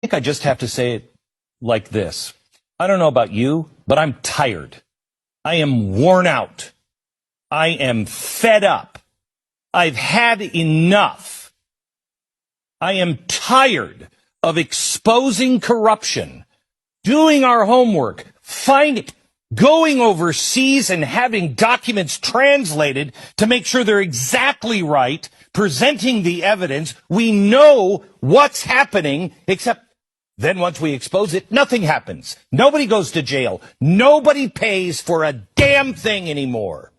think I just have to say it like this. I don't know about you, but I'm tired. I am worn out. I am fed up. I've had enough. I am tired of exposing corruption, doing our homework, going overseas and having documents translated to make sure they're exactly right, presenting the evidence. We know what's happening, except then once we expose it, nothing happens. Nobody goes to jail. Nobody pays for a damn thing anymore.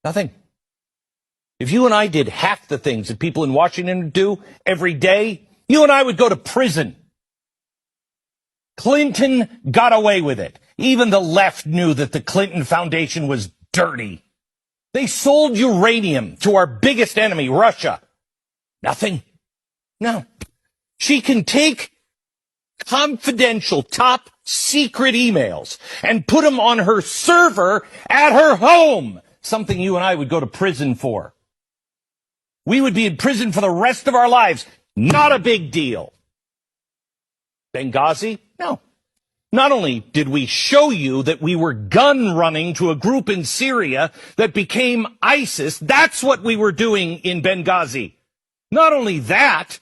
Nothing. If you and I did half the things that people in Washington do every day, you and I would go to prison. Clinton got away with it. Even the left knew that the Clinton Foundation was dirty. They sold uranium to our biggest enemy, Russia. Nothing. No. She can take confidential, top secret emails and put them on her server at her home. Something you and I would go to prison for. We would be in prison for the rest of our lives. Not a big deal. Benghazi? No. Not only did we show you that we were gun running to a group in Syria that became ISIS, that's what we were doing in Benghazi. Not only that,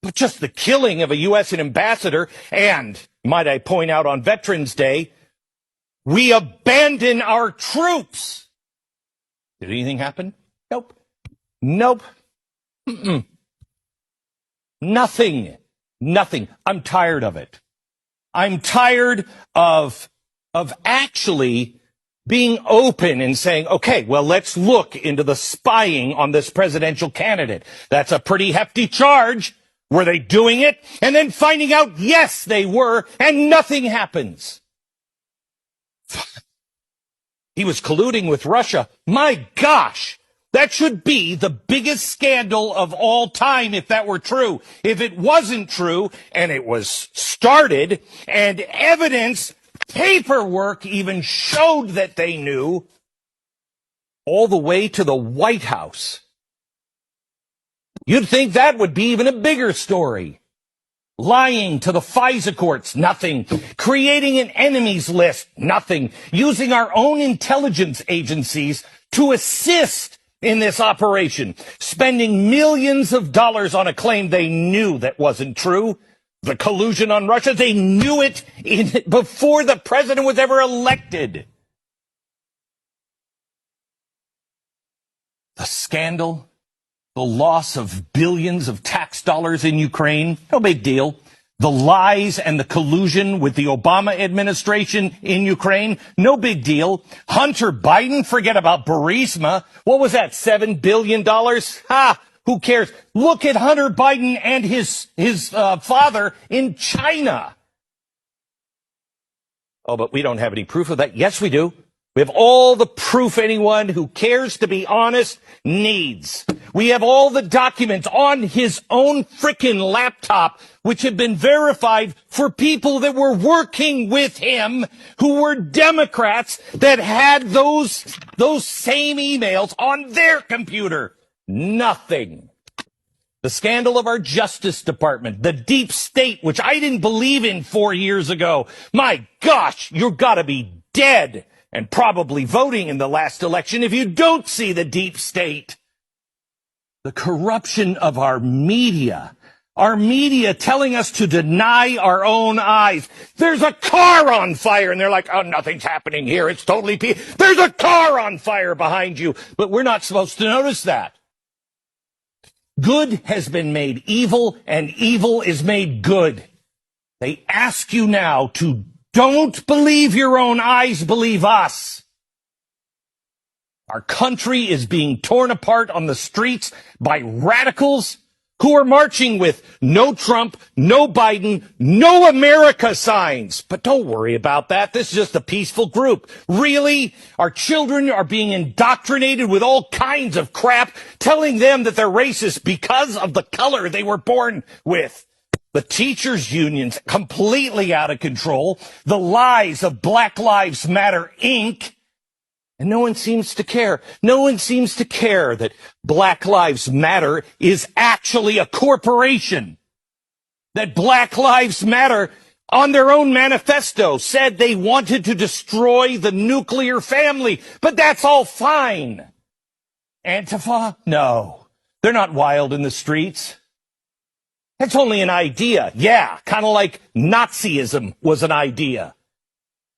but just the killing of a U.S. ambassador, and, might I point out on Veterans Day, we abandon our troops. Did anything happen? Nope. Nope. Mm-mm. Nothing. Nothing. I'm tired of it. I'm tired of actually being open and saying, okay, well, let's look into the spying on this presidential candidate. That's a pretty hefty charge. Were they doing it? And then finding out, yes, they were, and nothing happens. He was colluding with Russia. My gosh. That should be the biggest scandal of all time if that were true. If it wasn't true, and it was started, and evidence, paperwork even showed that they knew, all the way to the White House, you'd think that would be even a bigger story. Lying to the FISA courts, nothing. Creating an enemies list, nothing. Using our own intelligence agencies to assist in this operation, spending millions of dollars on a claim they knew that wasn't true. The collusion on Russia, they knew it before the president was ever elected. The scandal, the loss of billions of tax dollars in Ukraine, no big deal. The lies and the collusion with the Obama administration in Ukraine, no big deal. Hunter Biden, forget about Burisma. What was that, $7 billion? Who cares? Look at Hunter Biden and his father in China. Oh, but we don't have any proof of that. Yes, we do. We have all the proof anyone who cares to be honest needs. We have all the documents on his own frickin' laptop, which have been verified for people that were working with him, who were Democrats that had those same emails on their computer. Nothing. The scandal of our Justice Department, the deep state, which I didn't believe in 4 years ago. My gosh, you've got to be dead and probably voting in the last election if you don't see the deep state. The corruption of our media telling us to deny our own eyes. There's a car on fire, and they're like, oh, nothing's happening here. It's totally peaceful. There's a car on fire behind you, but we're not supposed to notice that. Good has been made evil, and evil is made good. They ask you now to don't believe your own eyes, believe us. Our country is being torn apart on the streets by radicals who are marching with no Trump, no Biden, no America signs. But don't worry about that. This is just a peaceful group. Really? Our children are being indoctrinated with all kinds of crap, telling them that they're racist because of the color they were born with. The teachers' unions completely out of control. The lies of Black Lives Matter, Inc. And no one seems to care. No one seems to care that Black Lives Matter is actually a corporation. that Black Lives Matter on their own manifesto said they wanted to destroy the nuclear family, but that's all fine. Antifa? No, they're not wild in the streets. That's only an idea. Yeah, kind of like Nazism was an idea.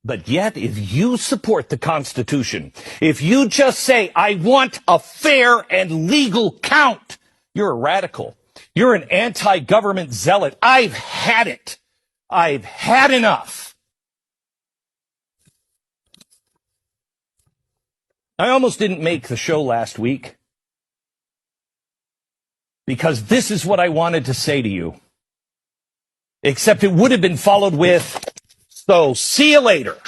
But yet, if you support the Constitution, if you just say, I want a fair and legal count, you're a radical. You're an anti-government zealot. I've had it. I've had enough. I almost didn't make the show last week because this is what I wanted to say to you. Except it would have been followed with, so see you later.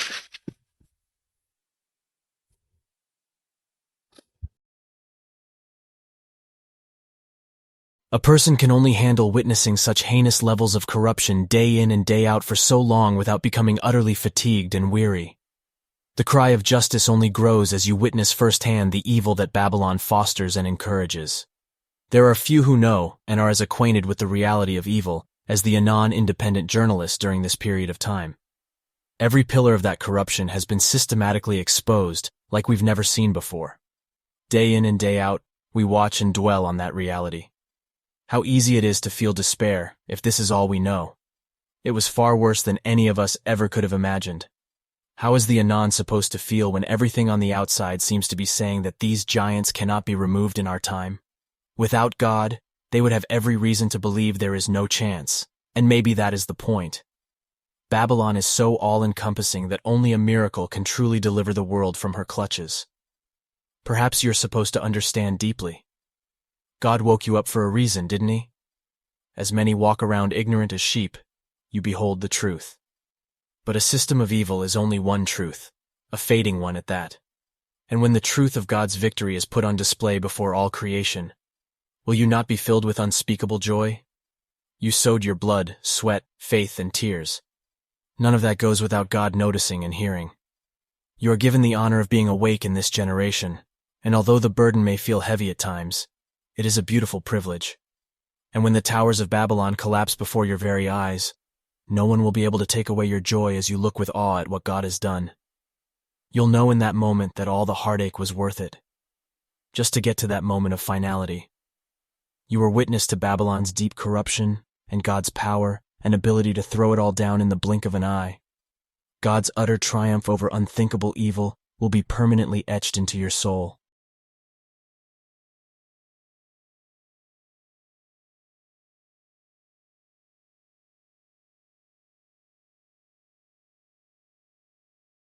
A person can only handle witnessing such heinous levels of corruption day in and day out for so long without becoming utterly fatigued and weary. The cry of justice only grows as you witness firsthand the evil that Babylon fosters and encourages. There are few who know and are as acquainted with the reality of evil as the Anon independent journalists during this period of time. Every pillar of that corruption has been systematically exposed like we've never seen before. Day in and day out, we watch and dwell on that reality. How easy it is to feel despair if this is all we know. It was far worse than any of us ever could have imagined. How is the Anon supposed to feel when everything on the outside seems to be saying that these giants cannot be removed in our time? Without God, they would have every reason to believe there is no chance, and maybe that is the point. Babylon is so all-encompassing that only a miracle can truly deliver the world from her clutches. Perhaps you're supposed to understand deeply. God woke you up for a reason, didn't he? As many walk around ignorant as sheep, you behold the truth. But a system of evil is only one truth, a fading one at that. And when the truth of God's victory is put on display before all creation, will you not be filled with unspeakable joy? You sowed your blood, sweat, faith, and tears. None of that goes without God noticing and hearing. You are given the honor of being awake in this generation, and although the burden may feel heavy at times, it is a beautiful privilege. And when the towers of Babylon collapse before your very eyes, no one will be able to take away your joy as you look with awe at what God has done. You'll know in that moment that all the heartache was worth it, just to get to that moment of finality. You were witness to Babylon's deep corruption and God's power and ability to throw it all down in the blink of an eye. God's utter triumph over unthinkable evil will be permanently etched into your soul.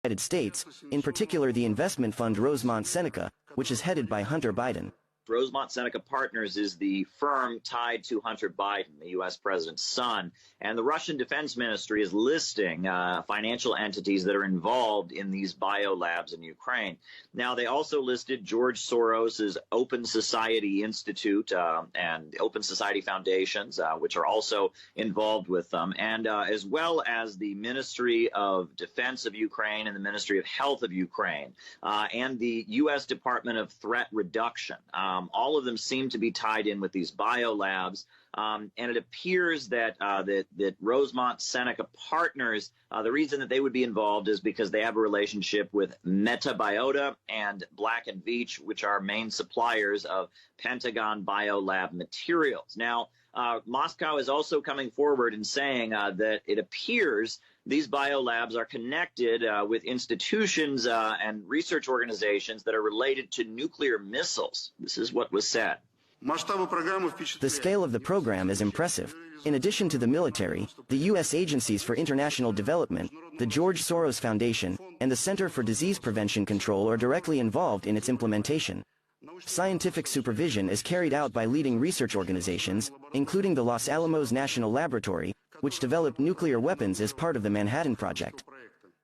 United States, in particular the investment fund Rosemont Seneca, which is headed by Hunter Biden. Rosemont Seneca Partners is the firm tied to Hunter Biden, the U.S. president's son. And the Russian Defense Ministry is listing financial entities that are involved in these biolabs in Ukraine. Now, they also listed George Soros's Open Society Institute and Open Society Foundations, which are also involved with them, and as well as the Ministry of Defense of Ukraine and the Ministry of Health of Ukraine, and the U.S. Department of Threat Reduction. All of them seem to be tied in with these biolabs. And it appears that that Rosemont Seneca Partners, the reason that they would be involved is because they have a relationship with Metabiota and Black & Veatch, which are main suppliers of Pentagon biolab materials. Now, Moscow is also coming forward and saying that it appears these biolabs are connected with institutions and research organizations that are related to nuclear missiles. This is what was said. The scale of the program is impressive. In addition to the military, the U.S. Agencies for International Development, the George Soros Foundation, and the Center for Disease Prevention Control are directly involved in its implementation. Scientific supervision is carried out by leading research organizations, including the Los Alamos National Laboratory, which developed nuclear weapons as part of the Manhattan Project.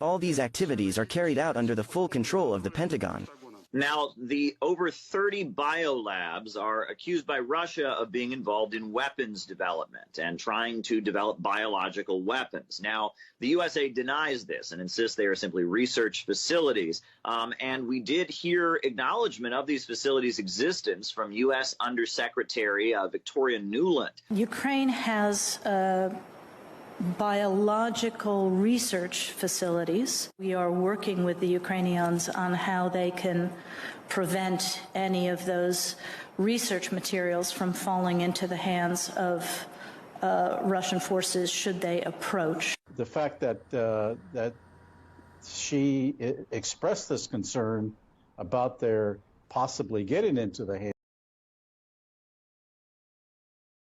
All these activities are carried out under the full control of the Pentagon. Now, the over 30 biolabs are accused by Russia of being involved in weapons development and trying to develop biological weapons. Now, the USA denies this and insists they are simply research facilities. And we did hear acknowledgement of these facilities' existence from U.S. Undersecretary Victoria Nuland. Ukraine has biological research facilities. We are working with the Ukrainians on how they can prevent any of those research materials from falling into the hands of Russian forces should they approach. The fact that she expressed this concern about their possibly getting into the hands